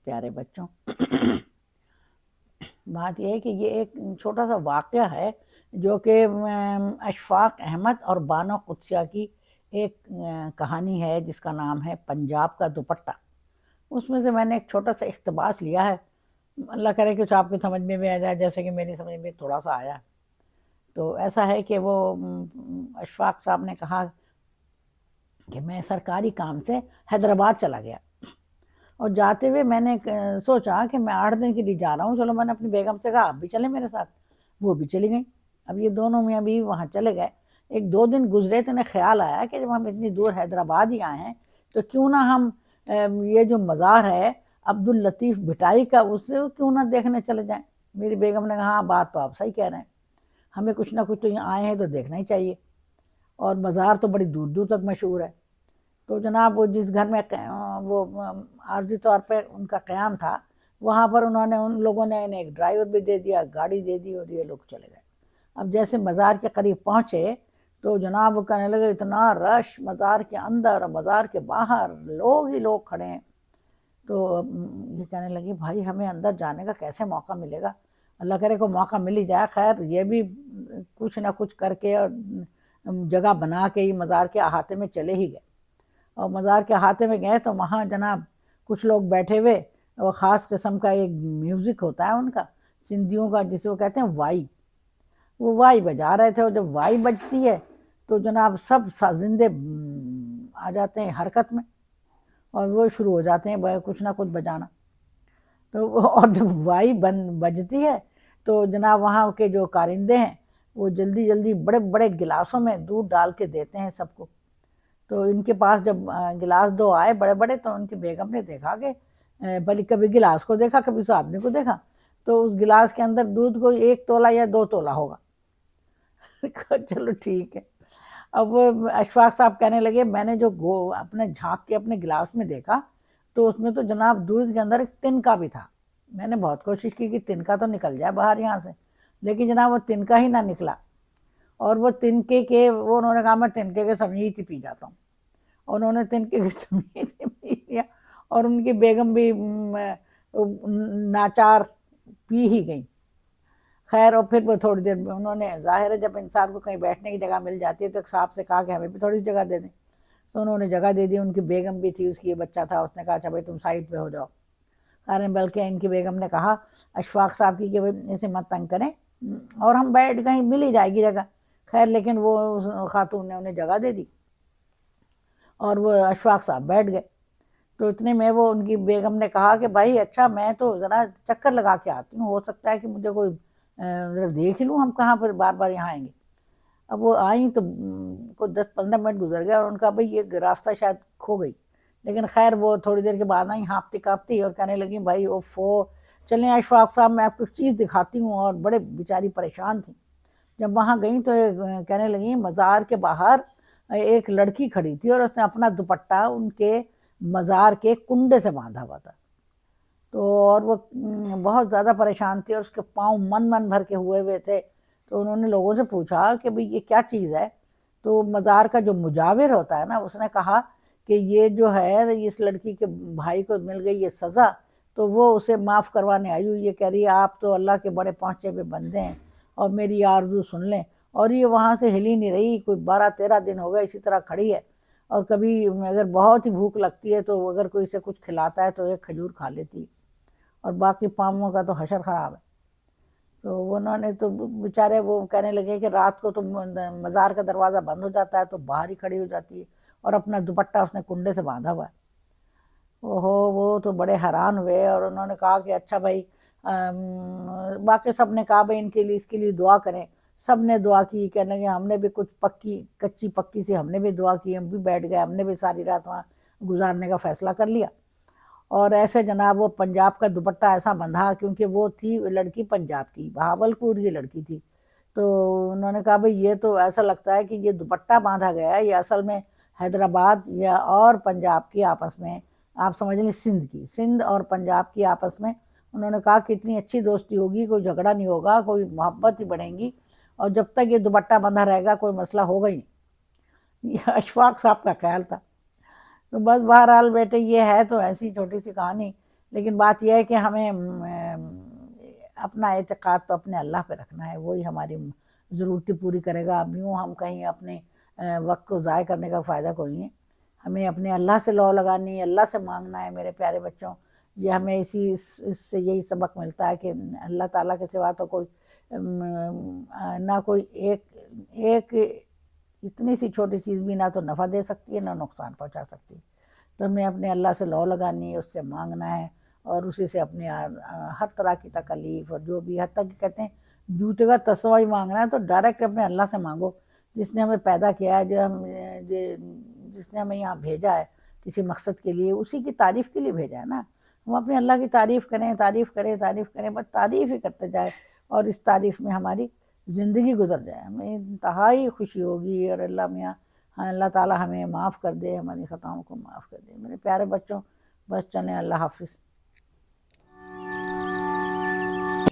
پیارے بچوں، بات یہ ہے کہ یہ ایک چھوٹا سا واقعہ ہے جو کہ اشفاق احمد اور بانو قدسیہ کی ایک کہانی ہے جس کا نام ہے پنجاب کا دوپٹہ۔ اس میں سے میں نے ایک چھوٹا سا اقتباس لیا ہے، اللہ کرے کہ آپ کی سمجھ میں بھی آ جائے جیسے کہ میری سمجھ میں تھوڑا سا آیا۔ تو ایسا ہے کہ وہ اشفاق صاحب نے کہا کہ میں سرکاری کام سے حیدرآباد چلا گیا، اور جاتے ہوئے میں نے سوچا کہ میں 8 دن کے لیے جا رہا ہوں، چلو میں نے اپنی بیگم سے کہا آپ بھی چلیں میرے ساتھ، وہ بھی چلی گئیں۔ اب یہ دونوں میاں بیوی وہاں چلے گئے، 1-2 دن گزرے تو انہیں خیال آیا کہ جب ہم اتنی دور حیدرآباد ہی آئے ہیں تو کیوں نہ ہم یہ جو مزار ہے عبداللطیف بھٹائی کا، اس سے کیوں نہ دیکھنے چلے جائیں۔ میری بیگم نے کہا ہاں بات تو آپ صحیح کہہ رہے ہیں، ہمیں کچھ نہ کچھ تو یہاں آئے ہیں تو دیکھنا ہی چاہیے، اور مزار تو بڑی دور دور تک مشہور ہے۔ تو جناب وہ جس گھر میں وہ عارضی طور پہ ان کا قیام تھا، وہاں پر ان لوگوں نے انہیں ایک ڈرائیور بھی دے دیا، گاڑی دے دی، اور یہ لوگ چلے گئے۔ اب جیسے مزار کے قریب پہنچے تو جناب وہ کہنے لگے اتنا رش مزار کے اندر اور مزار کے باہر، لوگ ہی لوگ کھڑے ہیں۔ تو یہ کہنے لگی بھائی ہمیں اندر جانے کا کیسے موقع ملے گا، اللہ کرے کو موقع مل ہی جائے۔ خیر یہ بھی کچھ نہ کچھ کر کے اور جگہ بنا کے ہی مزار کے احاطے میں چلے ہی گئے، اور مزار کے احاطے میں گئے تو وہاں جناب کچھ لوگ بیٹھے ہوئے، اور خاص قسم کا ایک میوزک ہوتا ہے ان کا سندھیوں کا جسے وہ کہتے ہیں وائی، وہ وائی بجا رہے تھے، اور جب وائی بجتی ہے تو جناب سب سازندے آ جاتے ہیں حرکت میں، اور وہ شروع ہو جاتے ہیں کچھ نہ کچھ بجانا۔ تو اور جب وائی بجتی ہے تو جناب وہاں کے جو کارندے ہیں وہ جلدی جلدی بڑے بڑے گلاسوں میں دودھ ڈال کے دیتے ہیں سب کو۔ تو ان کے پاس جب گلاس 2 آئے بڑے بڑے، تو ان کی بیگم نے دیکھا کہ بھلی کبھی گلاس کو دیکھا کبھی اس آدمی کو دیکھا، تو اس گلاس کے اندر دودھ کو 1 تولہ یا 2 تولہ ہوگا۔ چلو ٹھیک ہے۔ اب وہ اشفاق صاحب کہنے لگے میں نے جو اپنے جھانک کے اپنے گلاس میں دیکھا تو اس میں تو جناب دودھ کے اندر ایک تنکا بھی تھا۔ میں نے بہت کوشش کی کہ تنکا تو نکل جائے باہر یہاں سے، لیکن جناب وہ تنکا ہی نہ نکلا، اور وہ تنکے کے انہوں نے کہا میں تنکے کے سمیت ہی پی جاتا ہوں، انہوں نے تنکے کے سمیت ہی پی لیا، اور ان کی بیگم بھی ناچار پی ہی گئی۔ خیر اور پھر وہ تھوڑی دیر میں انہوں نے، ظاہر ہے جب انسان کو کہیں بیٹھنے کی جگہ مل جاتی ہے تو ایک صاحب سے کہا کہ ہمیں بھی تھوڑی جگہ دے دیں، تو انہوں نے جگہ دے دی۔ ان کی بیگم بھی تھی، اس کی یہ بچہ تھا، اس نے کہا اچھا بھائی تم سائڈ پہ ہو جاؤ۔ بلکہ ان کی بیگم نے کہا اشفاق صاحب کی کہ اسے مت تنگ کریں، اور ہم بیٹھ کہیں مل ہی جائے گی جگہ۔ خیر لیکن وہ خاتون نے انہیں جگہ دے دی، اور وہ اشفاق صاحب بیٹھ گئے۔ تو اتنے میں وہ ان کی بیگم نے کہا کہ بھائی اچھا میں تو ذرا چکر لگا کے آتی ہوں، ہو سکتا ہے کہ مجھے کوئی ذرا دیکھ لوں ہم کہاں پر بار بار یہاں آئیں گے۔ اب وہ آئیں تو کوئی 10-15 منٹ گزر گئے، اور ان کا بھائی یہ راستہ شاید کھو گئی، لیکن خیر وہ تھوڑی دیر کے بعد آئیں ہانپتی کانپتی، اور کہنے لگیں بھائی اوفو چلیں اشفاق صاحب میں آپ کو چیز دکھاتی ہوں، اور بڑے بیچاری پریشان تھیں۔ جب وہاں گئیں تو کہنے لگیں مزار کے باہر ایک لڑکی کھڑی تھی، اور اس نے اپنا دوپٹہ ان کے مزار کے کنڈے سے باندھا ہوا تھا، تو اور وہ بہت زیادہ پریشان تھی، اور اس کے پاؤں من بھر کے ہوئے تھے۔ تو انہوں نے لوگوں سے پوچھا کہ بھئی یہ کیا چیز ہے، تو مزار کا جو مجاور ہوتا ہے نا، اس نے کہا کہ یہ جو ہے اس لڑکی کے بھائی کو مل گئی یہ سزا، تو وہ اسے معاف کروانے آئی ہوئی، یہ کہہ رہی ہے آپ تو اللہ کے بڑے پہنچے ہوئے بندے ہیں، اور میری آرزو سن لیں۔ اور یہ وہاں سے ہلی نہیں رہی، کوئی 12-13 دن ہو گئے اسی طرح کھڑی ہے، اور کبھی اگر بہت ہی بھوک لگتی ہے تو اگر کوئی اسے کچھ کھلاتا ہے تو ایک کھجور کھا لیتی، اور باقی پاؤں کا تو حشر خراب ہے۔ تو انہوں نے تو بیچارے وہ کہنے لگے کہ رات کو تو مزار کا دروازہ بند ہو جاتا ہے تو باہر ہی کھڑی ہو جاتی ہے، اور اپنا دوپٹہ اس نے کنڈے سے باندھا ہوا ہے۔ وہ تو بڑے حیران ہوئے، اور انہوں نے کہا کہ اچھا بھائی باقی سب نے کہا بھائی ان کے لیے اس کے لیے دعا کریں، سب نے دعا کی، کہنے لگے ہم نے بھی کچھ کچی پکی سی ہم نے بھی دعا کی، ہم بھی بیٹھ گئے، ہم نے بھی ساری رات وہاں گزارنے کا فیصلہ کر لیا۔ اور ایسے جناب وہ پنجاب کا دوپٹہ ایسا بندھا، کیونکہ وہ تھی لڑکی پنجاب کی، بہاولپور کی لڑکی تھی، تو انہوں نے کہا بھئی یہ تو ایسا لگتا ہے کہ یہ دوپٹہ باندھا گیا ہے، یہ اصل میں حیدرآباد یا اور پنجاب کی آپس میں، آپ سمجھ لیں سندھ اور پنجاب کی آپس میں، انہوں نے کہا کہ اتنی اچھی دوستی ہوگی، کوئی جھگڑا نہیں ہوگا، کوئی محبت ہی بڑھیں گی، اور جب تک یہ دوپٹہ بندھا رہے گا کوئی مسئلہ ہوگا ہی نہیں۔ یہ اشفاق صاحب کا خیال تھا۔ تو بس بہرحال بیٹے یہ ہے تو ایسی چھوٹی سی کہانی لیکن بات یہ ہے کہ ہمیں اپنا اعتقاد تو اپنے اللہ پہ رکھنا ہے، وہی ہماری ضرورتیں پوری کرے گا. اب یوں ہم کہیں اپنے وقت کو ضائع کرنے کا فائدہ کوئی نہیں ہے. ہمیں اپنے اللہ سے لو لگانی ہے، اللہ سے مانگنا ہے. میرے پیارے بچوں، یہ ہمیں اس سے یہی سبق ملتا ہے کہ اللہ تعالیٰ کے سوا تو کوئی نہ کوئی ایک اتنی سی چھوٹی چیز بھی نہ تو نفع دے سکتی ہے نہ نقصان پہنچا سکتی ہے. تو ہمیں اپنے اللہ سے لو لگانی ہے، اس سے مانگنا ہے، اور اسی سے اپنے ہر طرح کی تکلیف اور جو بھی، حد تک کہ کہتے ہیں جوتے کا تسوا ہی مانگنا ہے تو ڈائریکٹ اپنے اللہ سے مانگو، جس نے ہمیں پیدا کیا ہے، جس نے ہمیں یہاں بھیجا ہے کسی مقصد کے لیے، اسی کی تعریف کے لیے بھیجا ہے نا. ہم اپنے اللہ کی تعریف کریں، تعریف کریں، تعریف کریں، بس تعریف ہی کرتے جائیں، اور اس تعریف میں ہماری زندگی گزر جائے، ہمیں انتہائی خوشی ہوگی. اور اللہ تعالیٰ ہمیں معاف کر دے، ہماری خطاؤں کو معاف کر دے. میرے پیارے بچوں، بس چلیں، اللہ حافظ.